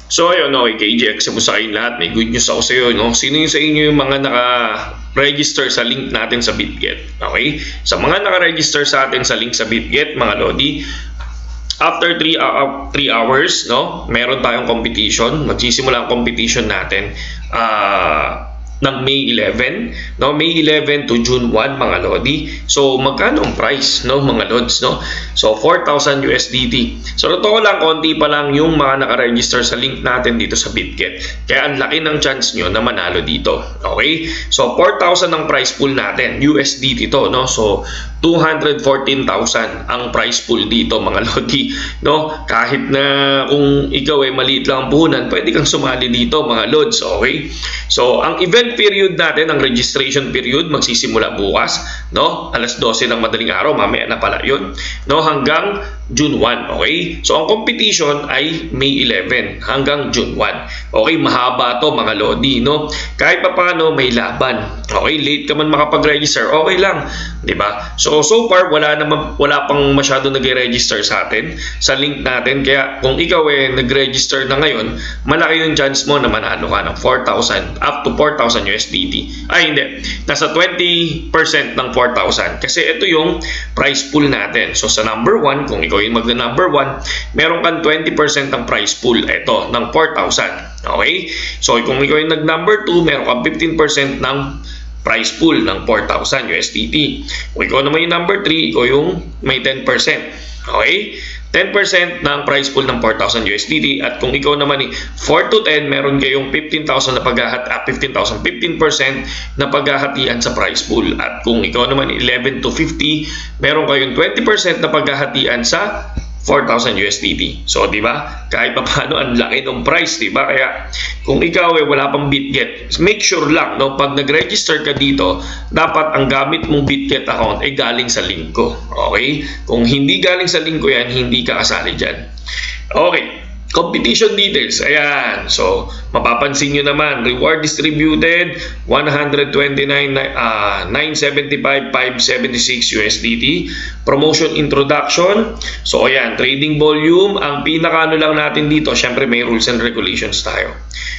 So ayun, okay, KJX mo sa kayong lahat. May good news ako sa iyo, no? Sino yung sa inyo yung mga naka-register sa link natin sa BitGet? Okay? Sa mga naka-register sa atin sa link sa BitGet, mga Lodi, after 3 hours, no, meron tayong competition. Magsisimula ang competition natin ng May 11, no? May 11 to June 1, mga Lodi. So magkano ang price, no, mga Lods, no? So 4,000 USDT. So totoo lang, konti pa lang yung mga naka-register sa link natin dito sa BitGet. Kaya ang laki ng chance nyo na manalo dito. Okay? So 4,000 ang price pool natin, USDT to, no? So 214,000 ang price pool dito, mga Lodi, no? Kahit na kung ikaw ay maliit lang ang puhunan, pwede kang sumali dito, mga Lods. Okay? So ang event period natin, ang registration period, magsisimula bukas, no? Alas 12 ng madaling araw, mamaya na pala yun, no? Hanggang June 1, okay? So ang competition ay May 11 hanggang June 1. Okay, mahaba to, mga Lodi, no? Kahit pa paano may laban. Okay, late ka man makapag-register, okay lang, 'di ba? So far wala pang masyado nagre-register sa atin sa link natin. Kaya kung ikaw nag-register na ngayon, malaki yung chance mo na manalo ka ng 4,000 up to 4,000 USDT. Ay hindi, nasa 20% ng 4,000 kasi ito yung price pool natin. So sa number 1, kung ikaw yung magna-number 1, meron kang 20% ng price pool ito ng 4,000. Okay? So kung ikaw yung nag-number 2, meron kang 15% ng price pool ng 4,000 USDT. Kung ikaw naman yung number 3, ikaw yung may 10%. Okay? 10% ng price pool ng 4,000 USDT. At kung ikaw naman 4 to 10, meron kayong 15,000 na 15,000, 15% na paghahatian sa price pool. At kung ikaw naman 11 to 50, meron kayong 20% na paghahatian sa 4,000 USDT. So, di ba? Kahit pa paano, ang laki ng price, di ba? Kaya, kung ikaw wala pang BitGet, make sure lang, no, pag nag-register ka dito, dapat ang gamit mong BitGet account ay galing sa link ko. Okay? Kung hindi galing sa link ko yan, hindi ka kasali dyan. Okay. Competition details, ayan. So, mapapansin nyo naman, reward distributed, 129,975,576 USDT. Promotion introduction. So, ayan, trading volume. Ang pinakaano lang natin dito, syempre may rules and regulations tayo.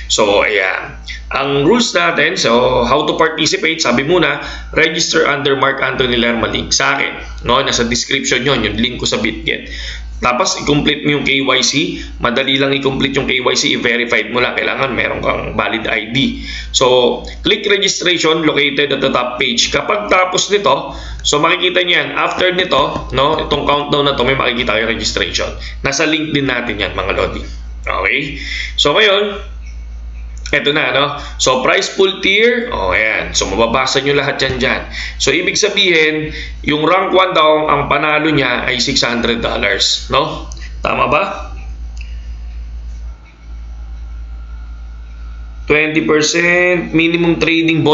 So, ayan. Ang rules natin, so, how to participate, sabi muna, register under Mark Anthony Lerma link sa akin. No? Nasa description yun, yung link ko sa BitGet. Tapos, i-complete mo yung KYC. Madali lang i-complete yung KYC. I-verified mo lang. Kailangan meron kang valid ID. So, click registration located at the top page. Kapag tapos nito, so makikita nyo yan. After nito, no, itong countdown na to, may makikita kayo registration. Nasa link din natin yan, mga Lodi. Okay? So, ngayon, eto na, no? So, price pool tier, ayan. So, mababasa nyo lahat yan dyan. So, ibig sabihin, yung rank 1 daw, ang panalo niya ay $600, no? Tama ba? 20% minimum trading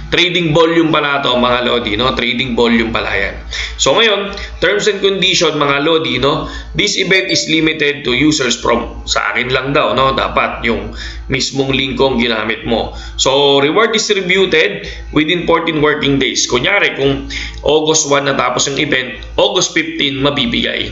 trading volume pala to, mga Lodi, no? Trading volume pala yan. So ngayon, terms and condition, mga Lodi, no? This event is limited to users from, sa akin lang daw, no? Dapat yung mismong link kong ginamit mo. So reward distributed within 14 working days. Kunyari, kung August 1 natapos yung event, August 15 mabibigay.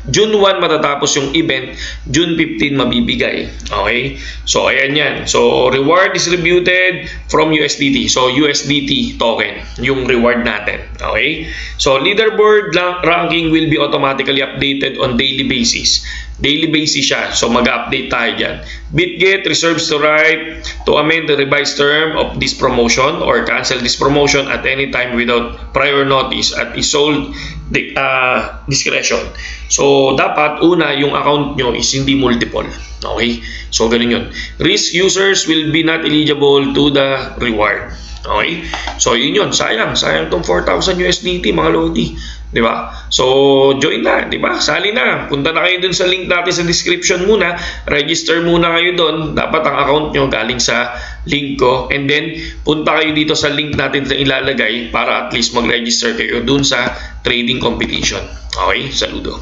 June 1 matatapos yung event, June 15 mabibigay. Okay? So ayan yan. So reward distributed from USDT. So USDT token yung reward natin. Okay? So leaderboard ranking will be automatically updated on daily basis. Daily basis siya. So mag-update tayo dyan. BitGet reserves the right to amend the revised term of this promotion or cancel this promotion at any time without prior notice at is sole discretion. So dapat una yung account nyo is hindi multiple. Okay? So ganun yun. Risk users will be not eligible to the reward. Okay? So yun yun. Sayang tong 4,000 USDT, mga Lodi. Diba? So, join na, diba? Sali na. Punta na kayo dun sa link natin sa description muna. Register muna kayo dun. Dapat ang account nyo galing sa link ko. And then, punta kayo dito sa link natin na ilalagay para at least mag-register kayo dun sa trading competition. Okay? Saludo.